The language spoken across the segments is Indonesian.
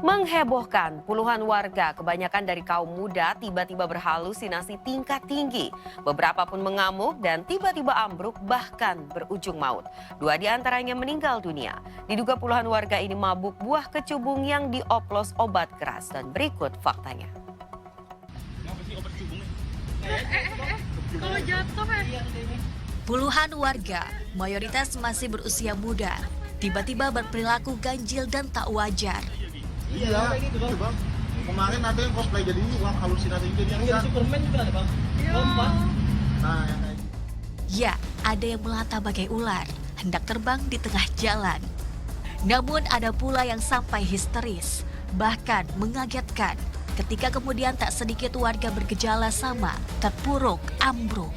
Menghebohkan, puluhan warga, kebanyakan dari kaum muda, tiba-tiba berhalusinasi tingkat tinggi. Beberapa pun mengamuk dan tiba-tiba ambruk, bahkan berujung maut. 2 di antaranya meninggal dunia. Diduga puluhan warga ini mabuk buah kecubung yang dioplos obat keras. Dan berikut faktanya. Puluhan warga, mayoritas masih berusia muda, tiba-tiba berperilaku ganjil dan tak wajar. Iya, gitu bang. Kemarin ada yang cosplay jadi uang halusinasi jadi yang Superman juga ada bang. Lompat. Nah, yang kayak Ya, ada yang melata bagai ular, hendak terbang di tengah jalan. Namun ada pula yang sampai histeris, bahkan mengagetkan ketika kemudian tak sedikit warga bergejala sama, terpuruk, ambruk.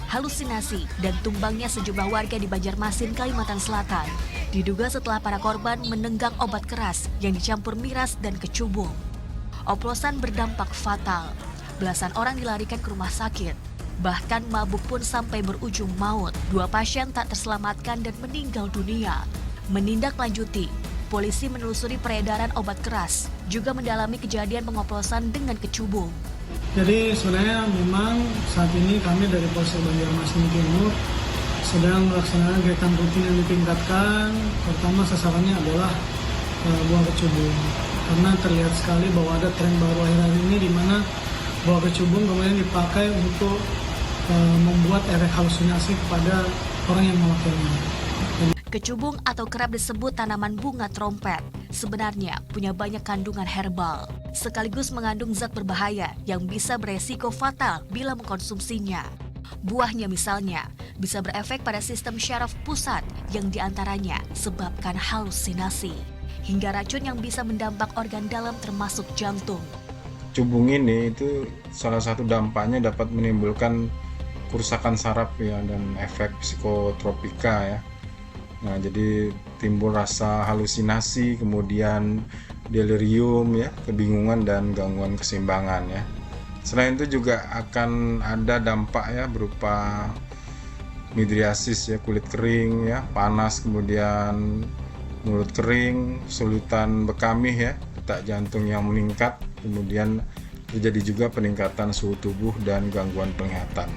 Halusinasi dan tumbangnya sejumlah warga di Banjarmasin, Kalimantan Selatan diduga setelah para korban menenggak obat keras yang dicampur miras dan kecubung. Oplosan berdampak fatal. Belasan orang dilarikan ke rumah sakit. Bahkan mabuk pun sampai berujung maut. 2 pasien tak terselamatkan dan meninggal dunia. Menindaklanjuti, polisi menelusuri peredaran obat keras, juga mendalami kejadian pengoplosan dengan kecubung. Jadi sebenarnya memang saat ini kami dari Polsek Banjarmasin Timur sedang melaksanakan kegiatan rutin yang ditingkatkan. Pertama sasarannya adalah buah kecubung, karena terlihat sekali bahwa ada tren baru akhir-akhir ini di mana buah kecubung kemudian dipakai untuk membuat efek halusinasi kepada orang yang memakainya. Kecubung atau kerap disebut tanaman bunga trompet sebenarnya punya banyak kandungan herbal, sekaligus mengandung zat berbahaya yang bisa beresiko fatal bila mengkonsumsinya. Buahnya misalnya bisa berefek pada sistem syaraf pusat yang diantaranya sebabkan halusinasi, hingga racun yang bisa mendampak organ dalam termasuk jantung. Cubung ini itu salah satu dampaknya dapat menimbulkan kerusakan saraf ya dan efek psikotropika ya. Nah, jadi timbul rasa halusinasi, kemudian delirium ya, kebingungan dan gangguan keseimbangan ya. Selain itu juga akan ada dampak ya berupa midriasis ya, kulit kering ya, panas, kemudian mulut kering, kesulitan berkamih ya, detak jantung yang meningkat, kemudian terjadi juga peningkatan suhu tubuh dan gangguan penglihatan.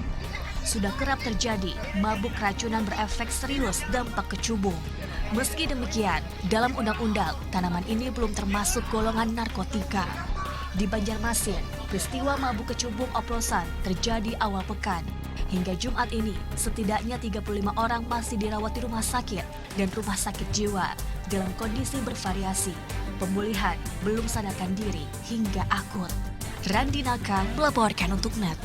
Sudah kerap terjadi mabuk racunan berefek serius dampak kecubung. Meski demikian, dalam undang-undang, tanaman ini belum termasuk golongan narkotika. Di Banjarmasin, peristiwa mabuk kecubung oplosan terjadi awal pekan. Hingga Jumat ini, setidaknya 35 orang masih dirawat di rumah sakit dan rumah sakit jiwa dalam kondisi bervariasi. Pemulihan belum sadarkan diri hingga akut. Randi Naka melaporkan untuk NET.